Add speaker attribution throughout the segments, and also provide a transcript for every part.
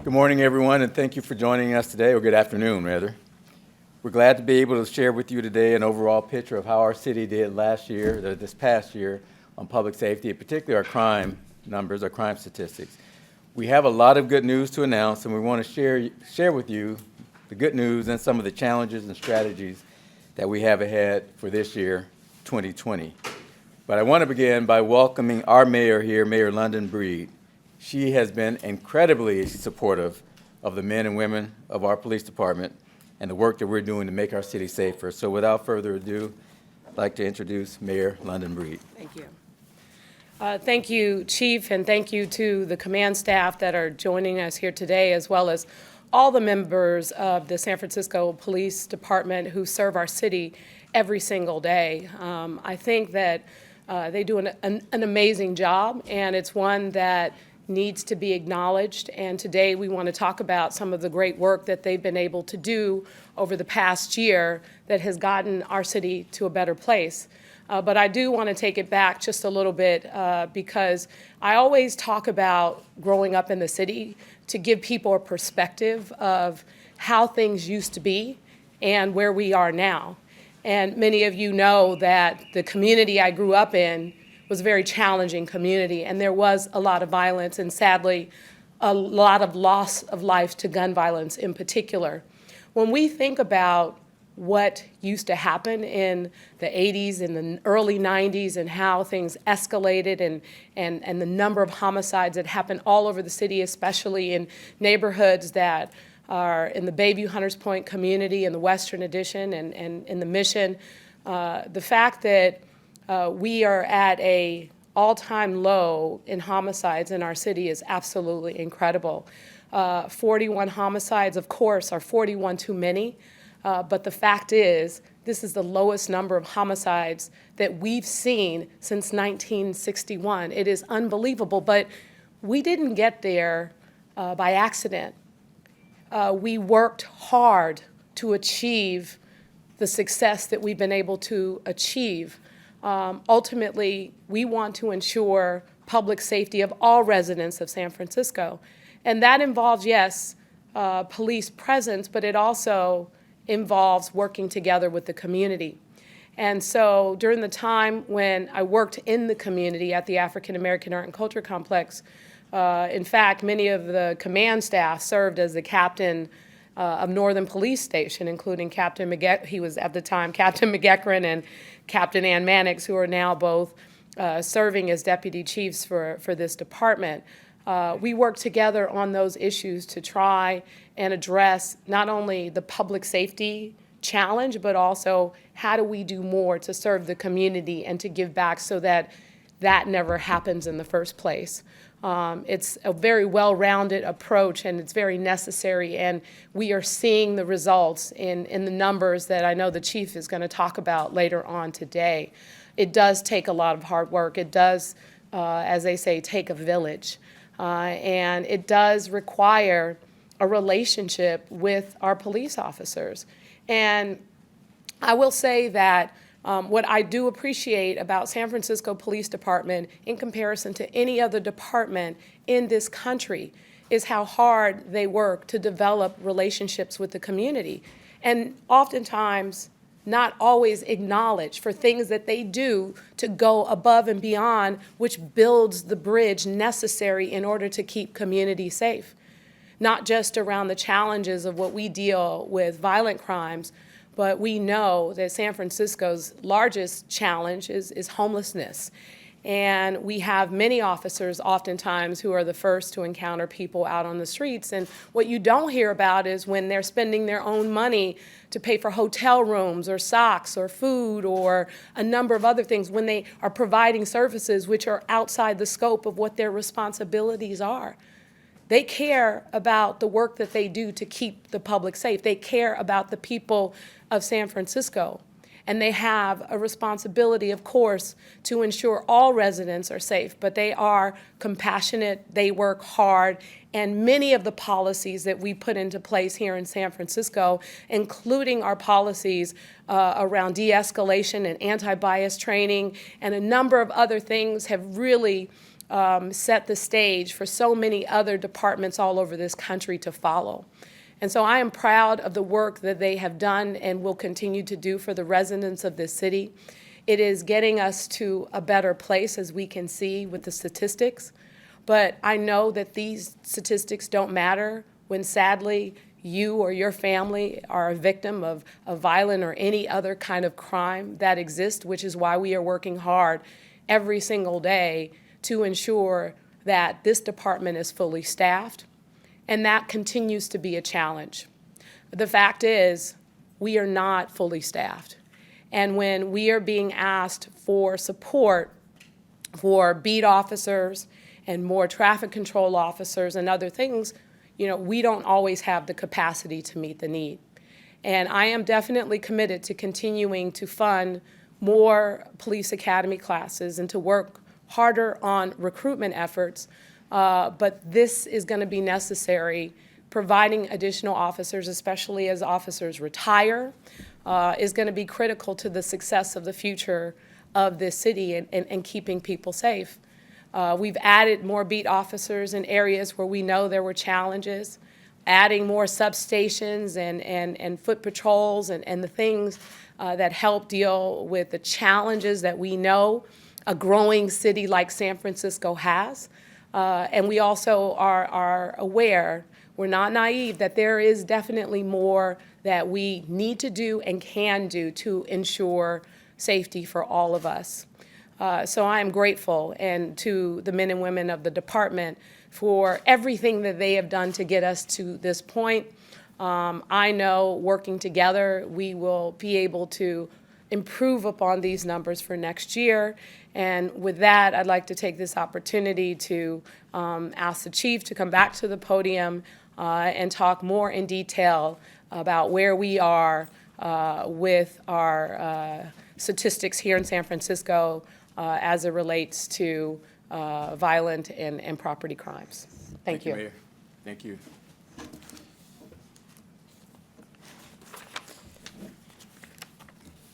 Speaker 1: Good morning, everyone, and thank you for joining us today, or good afternoon, rather. We're glad to be able to share with you today an overall picture of how our city did this past year, on public safety, particularly our crime numbers, our crime statistics. We have a lot of good news to announce, and we want to share with you the good news and some of the challenges and strategies that we have ahead for this year, 2020. But I want to begin by welcoming our mayor here, Mayor London Breed. She has been incredibly supportive of the men and women of our police department and the work that we're doing to make our city safer. So without further ado, I'd like to introduce Mayor London Breed.
Speaker 2: Thank you. Thank you, Chief, and thank you to the command staff that are joining us here today, as well as all the members of the San Francisco Police Department who serve our city every single day. I think that they do an amazing job, and it's one that needs to be acknowledged, and today we want to talk about some of the great work that they've been able to do over the past year that has gotten our city to a better place. But I do want to take it back just a little bit because I always talk about growing up in the city to give people a perspective of how things used to be and where we are now. And many of you know that the community I grew up in was a very challenging community, and there was a lot of violence and sadly a lot of loss of life to gun violence in particular. When we think about what used to happen in the 80s and the early 90s and how things escalated and the number of homicides that happened all over the city, especially in neighborhoods that are in the Bayview Hunters Point community in the Western Addition and in the Mission, the fact that we are at an all-time low in homicides in our city is absolutely incredible. 41 homicides, of course, are 41 too many, but the fact is this is the lowest number of homicides that we've seen since 1961. It is unbelievable, but we didn't get there by accident. We worked hard to achieve the success that we've been able to achieve. Ultimately, we want to ensure public safety of all residents of San Francisco. And that involves, yes, police presence, but it also involves working together with the community. And so during the time when I worked in the community at the African American Art and Culture Complex, in fact, many of the command staff served as the captain of Northern Police Station, including Captain McGeckran. He was at the time Captain McGeckran and Captain Ann Mannix, who are now both serving as deputy chiefs for this department. We worked together on those issues to try and address not only the public safety challenge, but also how do we do more to serve the community and to give back so that that never happens in the first place. It's a very well-rounded approach, and it's very necessary, and we are seeing the results in the numbers that I know the chief is going to talk about later on today. It does take a lot of hard work. It does, as they say, take a village, and it does require a relationship with our police officers. And I will say that what I do appreciate about San Francisco Police Department in comparison to any other department in this country is how hard they work to develop relationships with the community, and oftentimes not always acknowledged for things that they do to go above and beyond, which builds the bridge necessary in order to keep communities safe, not just around the challenges of what we deal with violent crimes, but we know that San Francisco's largest challenge is homelessness. And we have many officers oftentimes who are the first to encounter people out on the streets. And what you don't hear about is when they're spending their own money to pay for hotel rooms or socks or food or a number of other things, when they are providing services which are outside the scope of what their responsibilities are. They care about the work that they do to keep the public safe. They care about the people of San Francisco. And they have a responsibility, of course, to ensure all residents are safe, but they are compassionate, they work hard, and many of the policies that we put into place here in San Francisco, including our policies around de-escalation and anti-bias training and a number of other things, have really set the stage for so many other departments all over this country to follow. And so I am proud of the work that they have done and will continue to do for the residents of this city. It is getting us to a better place, as we can see with the statistics. But I know that these statistics don't matter when, sadly, you or your family are a victim of violent or any other kind of crime that exists, which is why we are working hard every single day to ensure that this department is fully staffed, and that continues to be a challenge. The fact is, we are not fully staffed. And when we are being asked for support for beat officers and more traffic control officers and other things, we don't always have the capacity to meet the need. And I am definitely committed to continuing to fund more police academy classes and to work harder on recruitment efforts, but this is going to be necessary. Providing additional officers, especially as officers retire, is going to be critical to the success of the future of this city and keeping people safe. We've added more beat officers in areas where we know there were challenges, adding more substations and foot patrols and the things that help deal with the challenges that we know a growing city like San Francisco has. And we also are aware, we're not naive, that there is definitely more that we need to do and can do to ensure safety for all of us. So I am grateful and to the men and women of the department for everything that they have done to get us to this point. I know working together, we will be able to improve upon these numbers for next year. And with that, I'd like to take this opportunity to ask the chief to come back to the podium and talk more in detail about where we are with our statistics here in San Francisco as it relates to violent and property crimes. Thank you.
Speaker 1: Mayor. Thank you.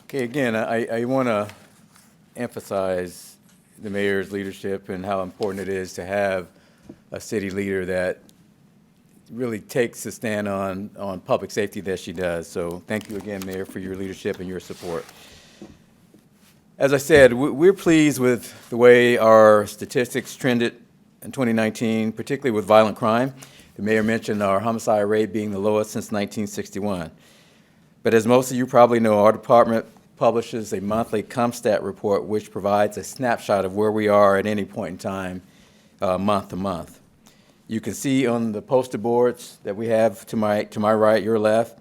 Speaker 1: Okay, again, I want to emphasize the mayor's leadership and how important it is to have a city leader that really takes a stand on public safety that she does. So thank you again, Mayor, for your leadership and your support. As I said, we're pleased with the way our statistics trended in 2019, particularly with violent crime. The mayor mentioned our homicide rate being the lowest since 1961. But as most of you probably know, our department publishes a monthly CompStat report, which provides a snapshot of where we are at any point in time, month to month. You can see on the poster boards that we have to my right, your left,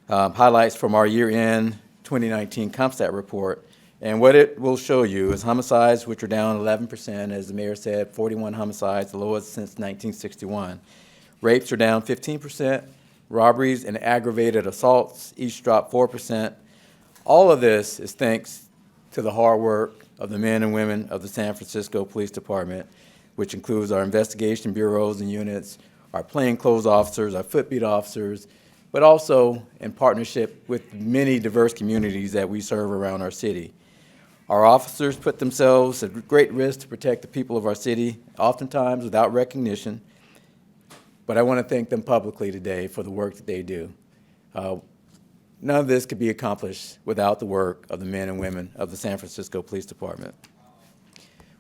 Speaker 1: highlights from our year-end 2019 CompStat report. And what it will show you is homicides, which are down 11%, as the mayor said, 41 homicides, the lowest since 1961. Rapes are down 15%. Robberies and aggravated assaults each dropped 4%. All of this is thanks to the hard work of the men and women of the San Francisco Police Department, which includes our investigation bureaus and units, our plainclothes officers, our footbeat officers, but also in partnership with many diverse communities that we serve around our city. Our officers put themselves at great risk to protect the people of our city, oftentimes without recognition, but I want to thank them publicly today for the work that they do. None of this could be accomplished without the work of the men and women of the San Francisco Police Department.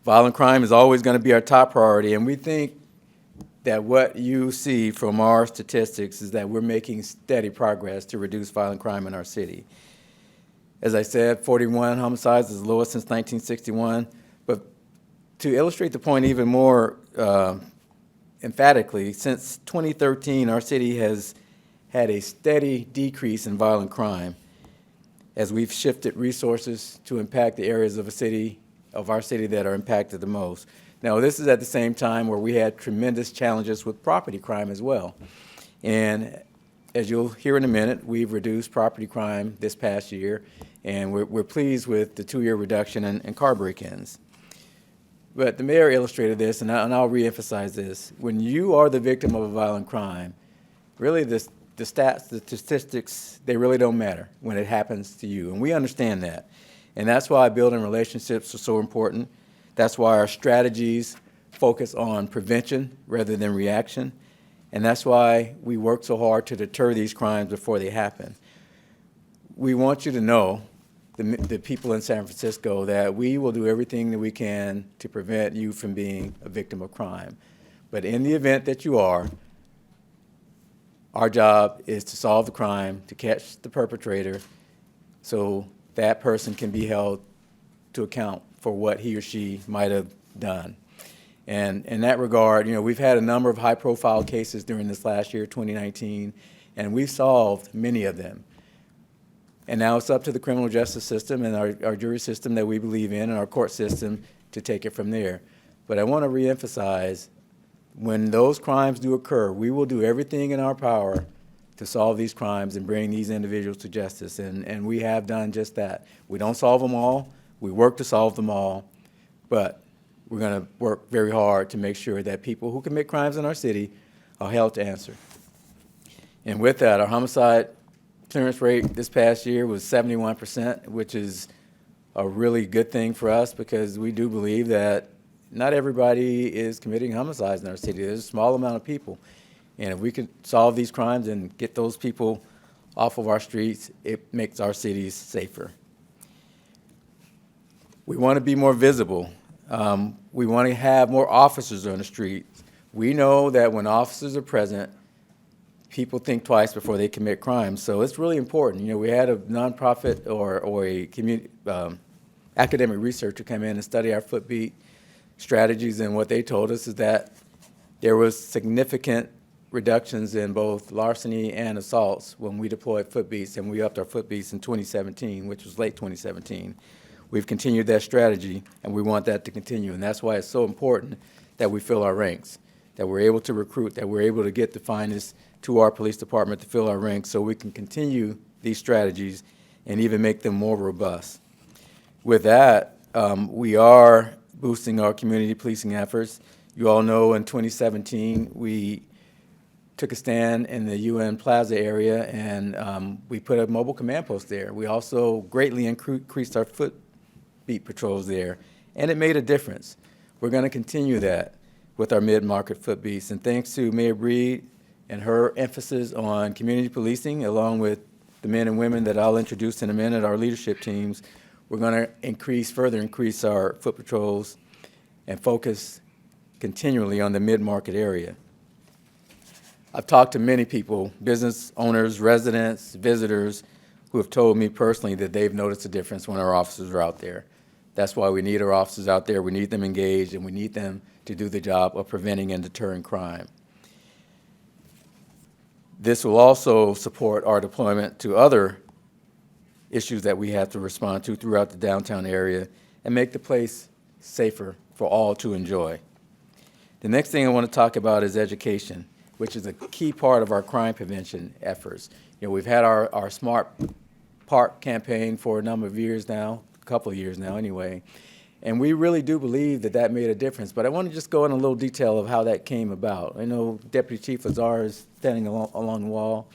Speaker 1: Violent crime is always going to be our top priority, and we think that what you see from our statistics is that we're making steady progress to reduce violent crime in our city. As I said, 41 homicides is the lowest since 1961, but to illustrate the point even more emphatically, since 2013, our city has had a steady decrease in violent crime as we've shifted resources to impact the areas of our city that are impacted the most. Now, this is at the same time where we had tremendous challenges with property crime as well. And as you'll hear in a minute, we've reduced property crime this past year, and we're pleased with the 2-year reduction in car break-ins. But the mayor illustrated this, and I'll reemphasize this. When you are the victim of a violent crime, really the stats, the statistics, they really don't matter when it happens to you, and we understand that. And that's why building relationships are so important. That's why our strategies focus on prevention rather than reaction, and that's why we work so hard to deter these crimes before they happen. We want you to know, the people in San Francisco, that we will do everything that we can to prevent you from being a victim of crime. But in the event that you are, our job is to solve the crime, to catch the perpetrator, so that person can be held to account for what he or she might have done. And in that regard, we've had a number of high-profile cases during this last year, 2019, and we've solved many of them. And now it's up to the criminal justice system and our jury system that we believe in and our court system to take it from there. But I want to reemphasize, when those crimes do occur, we will do everything in our power to solve these crimes and bring these individuals to justice, and we have done just that. We don't solve them all. We work to solve them all, but we're going to work very hard to make sure that people who commit crimes in our city are held to answer. And with that, our homicide clearance rate this past year was 71%, which is a really good thing for us, because we do believe that not everybody is committing homicides in our city. There's a small amount of people. And if we can solve these crimes and get those people off of our streets, it makes our cities safer. We want to be more visible. We want to have more officers on the streets. We know that when officers are present, people think twice before they commit crimes. So it's really important. We had a nonprofit or a community academic researcher come in and study our footbeat strategies, and what they told us is that there was significant reductions in both larceny and assaults when we deployed footbeats, and we upped our footbeats in 2017, which was late 2017. We've continued that strategy, and we want that to continue, and that's why it's so important that we fill our ranks, that we're able to recruit, that we're able to get the finest to our police department to fill our ranks, so we can continue these strategies and even make them more robust. With that, we are boosting our community policing efforts. You all know in 2017, we took a stand in the UN Plaza area, and we put a mobile command post there. We also greatly increased our footbeat patrols there, and it made a difference. We're going to continue that with our mid-market footbeats, and thanks to Mayor Breed and her emphasis on community policing, along with the men and women that I'll introduce in a minute, our leadership teams, we're going to further increase our foot patrols and focus continually on the mid-market area. I've talked to many people, business owners, residents, visitors, who have told me personally that they've noticed a difference when our officers are out there. That's why we need our officers out there. We need them engaged, and we need them to do the job of preventing and deterring crime. This will also support our deployment to other issues that we have to respond to throughout the downtown area and make the place safer for all to enjoy. The next thing I want to talk about is education, which is a key part of our crime prevention efforts. We've had our Smart Park campaign for a number of years now, a couple of years now anyway, and we really do believe that that made a difference. But I want to just go in a little detail of how that came about. I know Deputy Chief Lazar is standing along the wall,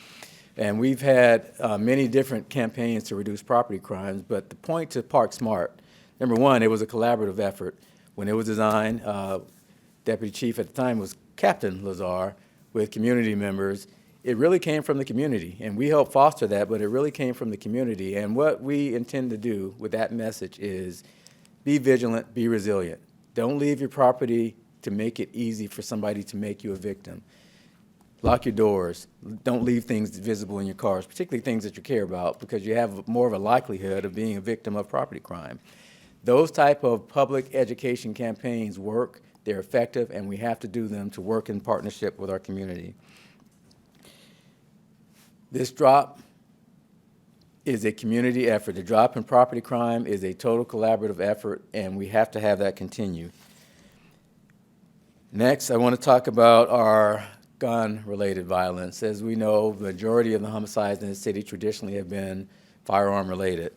Speaker 1: and we've had many different campaigns to reduce property crimes, but the point to Park Smart, number one, it was a collaborative effort. When it was designed, Deputy Chief at the time was Captain Lazar with community members. It really came from the community, and we helped foster that, but it really came from the community. And what we intend to do with that message is be vigilant, be resilient. Don't leave your property to make it easy for somebody to make you a victim. Lock your doors. Don't leave things visible in your cars, particularly things that you care about, because you have more of a likelihood of being a victim of property crime. Those type of public education campaigns work, they're effective, and we have to do them to work in partnership with our community. This drop is a community effort. The drop in property crime is a total collaborative effort, and we have to have that continue. Next, I want to talk about our gun-related violence. As we know, the majority of the homicides in the city traditionally have been firearm-related.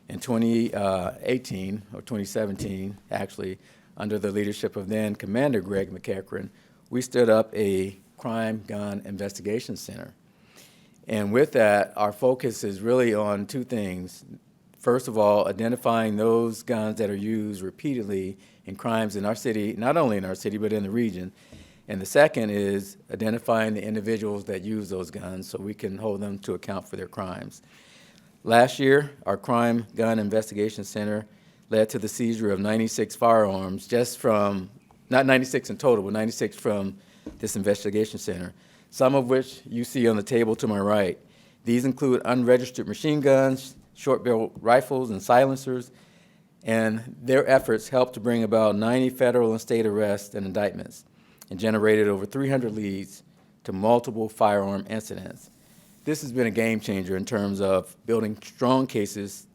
Speaker 1: In 2018, or 2017, actually, under the leadership of then Commander Greg McEachran, we stood up a crime gun investigation center. And with that, our focus is really on two things. First of all, identifying those guns that are used repeatedly in crimes in our city, not only in our city, but in the region. And the second is identifying the individuals that use those guns so we can hold them to account for their crimes. Last year, our Crime Gun Investigation Center led to the seizure of 96 firearms, just from, not 96 in total, but 96 from this investigation center, some of which you see on the table to my right. These include unregistered machine guns, short-barrel rifles, and silencers, and their efforts helped to bring about 90 federal and state arrests and indictments and generated over 300 leads to multiple firearm incidents. This has been a game changer in terms of building strong cases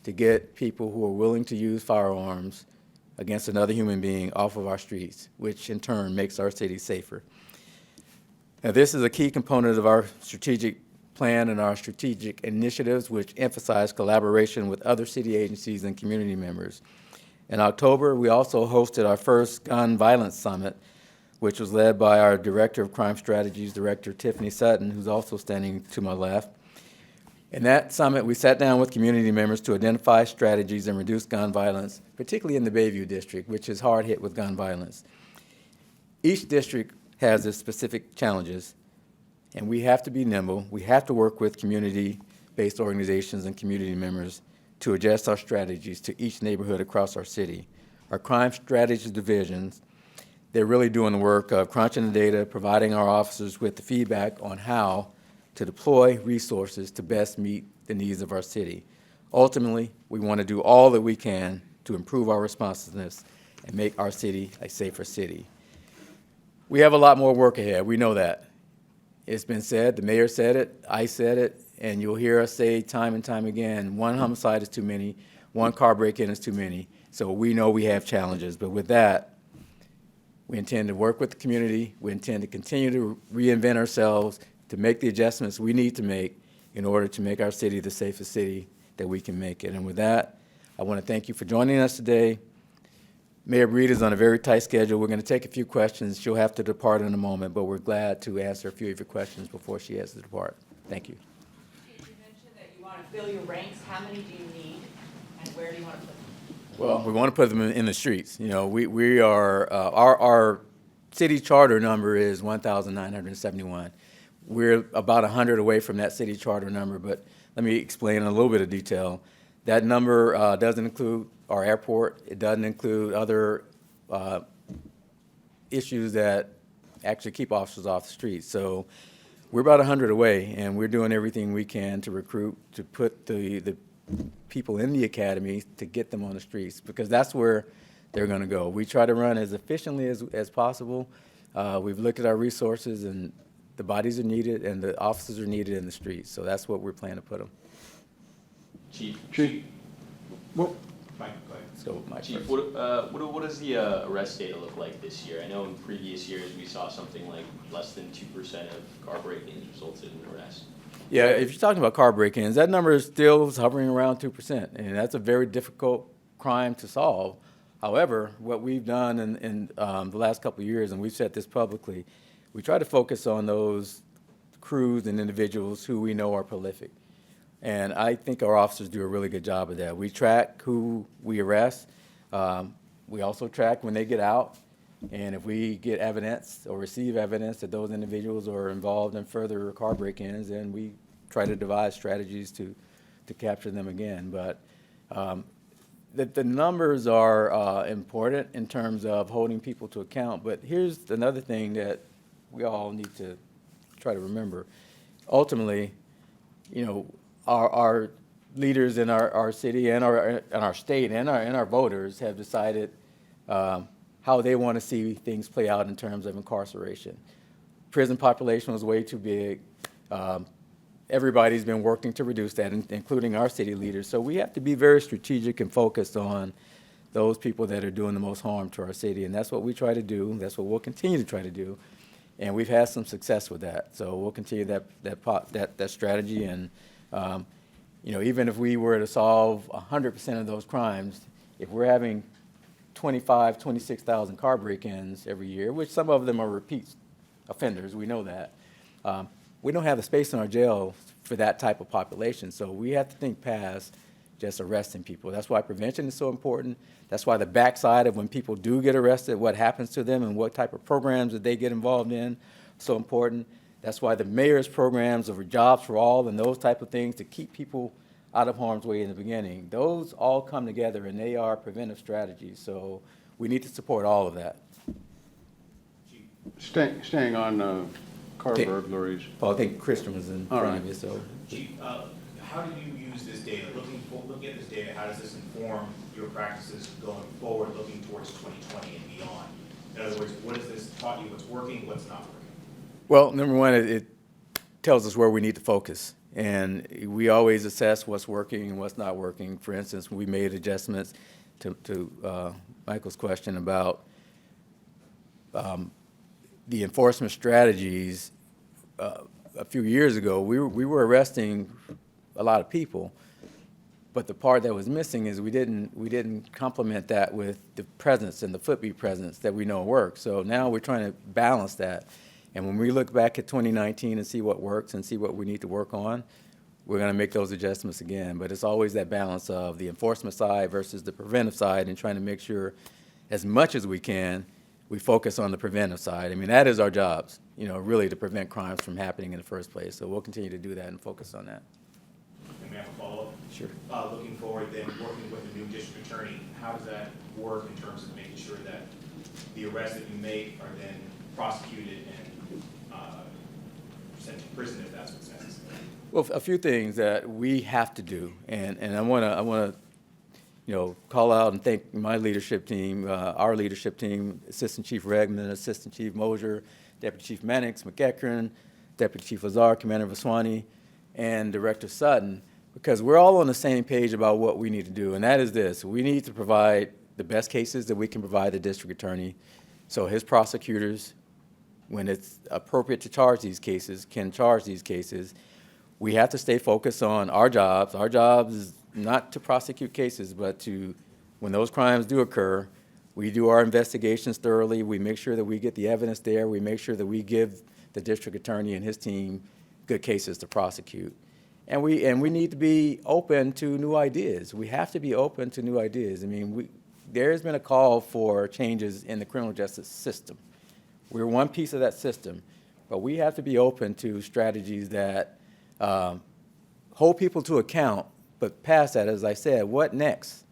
Speaker 1: to get people who are willing to use firearms against another human being off of our streets, which in turn makes our city safer. Now, this is a key component of our strategic plan and our strategic initiatives, which emphasize collaboration with other city agencies and community members. In October, we also hosted our first Gun Violence Summit, which was led by our Director of Crime Strategies, Director Tiffany Sutton, who's also standing to my left. In that summit, we sat down with community members to identify strategies and reduce gun violence, particularly in the Bayview District, which is hard hit with gun violence. Each district has its specific challenges, and we have to be nimble. We have to work with community-based organizations and community members to adjust our strategies to each neighborhood across our city. Our crime strategies divisions, they're really doing the work of crunching the data, providing our officers with the feedback on how to deploy resources to best meet the needs of our city. Ultimately, we want to do all that we can to improve our responsiveness and make our city a safer city. We have a lot more work ahead. We know that. It's been said, the mayor said it, I said it, and you'll hear us say time and time again, one homicide is too many, one car break-in is too many. So we know we have challenges, but with that, we intend to work with the community. We intend to continue to reinvent ourselves, to make the adjustments we need to make in order to make our city the safest city that we can make it. And with that, I want to thank you for joining us today. Mayor Breed is on a very tight schedule. We're going to take a few questions. She'll have to depart in a moment, but we're glad to answer a few of your questions before she has to depart. Thank you.
Speaker 3: You mentioned that you want to fill your ranks. How many do you need, and where do you want to put them?
Speaker 1: Well, we want to put them in the streets. You know, we are, our city charter number is 1,971. We're about 100 away from that city charter number, but let me explain in a little bit of detail. That number doesn't include our airport. It doesn't include other issues that actually keep officers off the street. So we're about 100 away, and we're doing everything we can to recruit, to put the people in the academy to get them on the streets, because that's where they're going to go. We try to run as efficiently as possible. We've looked at our resources, and the bodies are needed and the officers are needed in the streets. So that's what we're planning to put them.
Speaker 4: Chief.
Speaker 5: Well,
Speaker 4: Mike, go ahead.
Speaker 1: Let's go with Mike
Speaker 4: Chief,
Speaker 1: first.
Speaker 4: what does the arrest data look like this year? I know in previous years we saw something like less than 2% of car break-ins resulted in arrest.
Speaker 1: Yeah, if you're talking about car break-ins, that number is still hovering around 2%, and that's a very difficult crime to solve. However, what we've done in the last couple of years, and we've said this publicly, we try to focus on those crews and individuals who we know are prolific. And I think our officers do a really good job of that. We track who we arrest. We also track when they get out. And if we get evidence or receive evidence that those individuals are involved in further car break-ins, then we try to devise strategies to capture them again. But the numbers are important in terms of holding people to account. But here's another thing that we all need to try to remember. Ultimately, you know, our leaders in our city and our state and our voters have decided how they want to see things play out in terms of incarceration. Prison population was way too big. Everybody's been working to reduce that, including our city leaders. So we have to be very strategic and focused on those people that are doing the most harm to our city. And that's what we try to do. That's what we'll continue to try to do. And we've had some success with that. So we'll continue that strategy. And you know, even if we were to solve 100% of those crimes, if we're having 26,000 car break-ins every year, which some of them are repeat offenders, we know that. We don't have the space in our jail for that type of population. So we have to think past, just arresting people. That's why prevention is so important. That's why the backside of when people do get arrested, what happens to them and what type of programs that they get involved in, so important. That's why the mayor's programs of jobs for all and those type of things to keep people out of harm's way in the beginning, those all come together and they are preventive strategies. So we need to support all of that.
Speaker 5: Staying on car
Speaker 1: Okay.
Speaker 5: burglaries,
Speaker 1: Paul, I think Christian was in
Speaker 5: All
Speaker 1: front
Speaker 5: right.
Speaker 1: of you, so.
Speaker 6: Chief, how do you use this data? Looking at this data, how does this inform your practices going forward, looking towards 2020 and beyond? In other words, what has this taught you, what's working, what's not working?
Speaker 1: Well, number one, it tells us where we need to focus. And we always assess what's working and what's not working. For instance, we made adjustments to Michael's question about the enforcement strategies. A few years ago, we were arresting a lot of people, but the part that was missing is we didn't complement that with the presence and the footbeat presence that we know works. So now we're trying to balance that. And when we look back at 2019 and see what works and see what we need to work on, we're going to make those adjustments again. But it's always that balance of the enforcement side versus the preventive side and trying to make sure as much as we can, we focus on the preventive side. I mean, that is our jobs, really to prevent crimes from happening in the first place. So we'll continue to do that and focus on that.
Speaker 6: And may I have a follow-up?
Speaker 1: Sure.
Speaker 6: Looking forward, then, working with the new district attorney, how does that work in terms of making sure that the arrests that you make are then prosecuted and sent to prison if that's what's necessary?
Speaker 1: Well, a few things that we have to do, and I want to call out and thank my leadership team, our leadership team, Assistant Chief Regman, Assistant Chief Mosier, Deputy Chief Mannix, McEachern, Deputy Chief Lazar, Commander Vaswani, and Director Sutton, because we're all on the same page about what we need to do, and that is this. We need to provide the best cases that we can provide the district attorney, so his prosecutors, when it's appropriate to charge these cases, can charge these cases. We have to stay focused on our jobs. Our job is not to prosecute cases, but to, when those crimes do occur, we do our investigations thoroughly. We make sure that we get the evidence there. We make sure that we give the district attorney and his team good cases to prosecute. And we need to be open to new ideas. We have to be open to new ideas. I mean, there's been a call for changes in the criminal justice system. We're one piece of that system, but we have to be open to strategies that hold people to account, but past that, as I said, what next?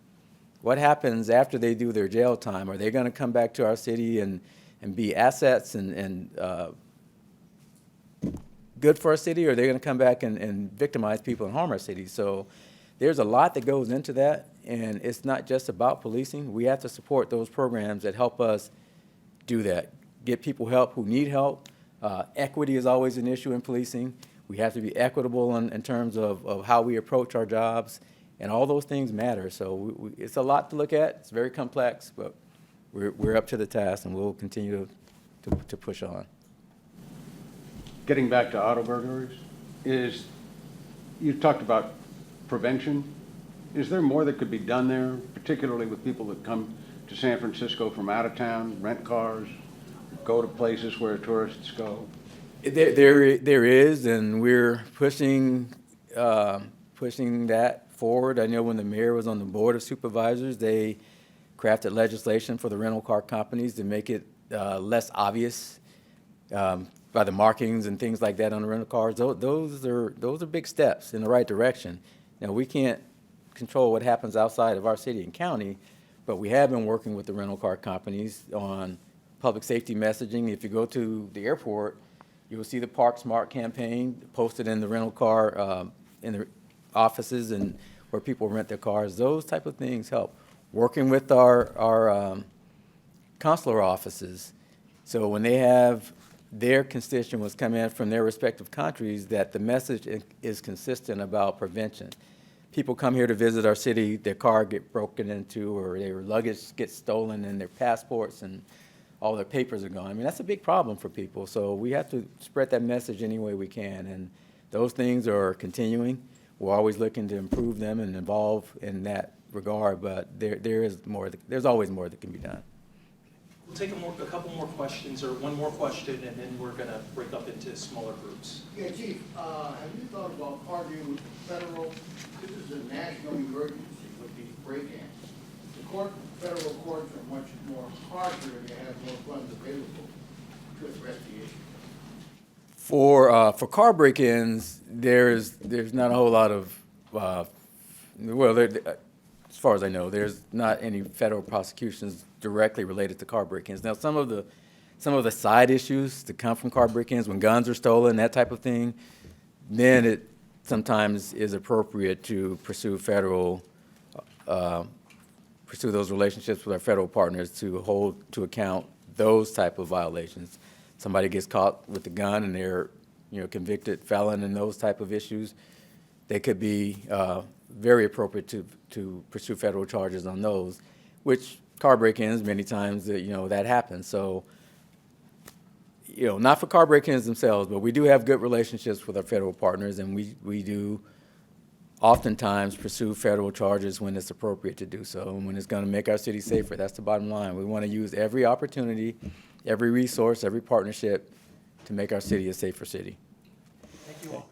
Speaker 1: What happens after they do their jail time? Are they going to come back to our city and be assets and good for our city, or are they going to come back and victimize people and harm our city? So there's a lot that goes into that, and it's not just about policing. We have to support those programs that help us do that, get people help who need help. Equity is always an issue in policing. We have to be equitable in terms of how we approach our jobs, and all those things matter. So it's a lot to look at. It's very complex, but we're up to the task, and we'll continue to push on.
Speaker 5: getting back to auto burglaries, you talked about prevention. Is there more that could be done there, particularly with people that come to San Francisco from out of town, rent cars, go to places where tourists go?
Speaker 1: There is, and we're pushing that forward. I know when the mayor was on the board of supervisors, they crafted legislation for the rental car companies to make it less obvious by the markings and things like that on the rental cars. Those are big steps in the right direction. Now, we can't control what happens outside of our city and county, but we have been working with the rental car companies on public safety messaging. If you go to the airport, you will see the Park Smart campaign posted in the rental car, in the offices and where people rent their cars. Those type of things help. Working with our consular offices, so when they have their constituents come in from their respective countries, that the message is consistent about prevention. People come here to visit our city, their car get broken into, or their luggage gets stolen, and their passports and all their papers are gone. I mean, that's a big problem for people. So we have to spread that message any way we can. And those things are continuing. We're always looking to improve them and evolve in that regard, but there's always more that can be done.
Speaker 7: take a couple more questions, or one more question, and then we're going to break up into smaller groups.
Speaker 8: Yeah, Chief, have you thought about partnering with the federal, this is a national emergency with these break-ins. Federal courts are much more harsher and they have more funds available to address the issue.
Speaker 1: For car break-ins, there's not a whole lot of, as far as I know, there's not any federal prosecutions directly related to car break-ins. Now, some of the side issues that come from car break-ins, when guns are stolen, that type of thing, then it sometimes is appropriate to pursue those relationships with our federal partners to hold to account those type of violations. Somebody gets caught with a gun and they're, convicted felon and those type of issues, they could be very appropriate to pursue federal charges on those, which car break-ins, many times, that happens. So, not for car break-ins themselves, but we do have good relationships with our federal partners, and we do oftentimes pursue federal charges when it's appropriate to do so and when it's going to make our city safer. That's the bottom line. We want to use every opportunity, every resource, every partnership to make our city a safer city.
Speaker 7: Thank you all.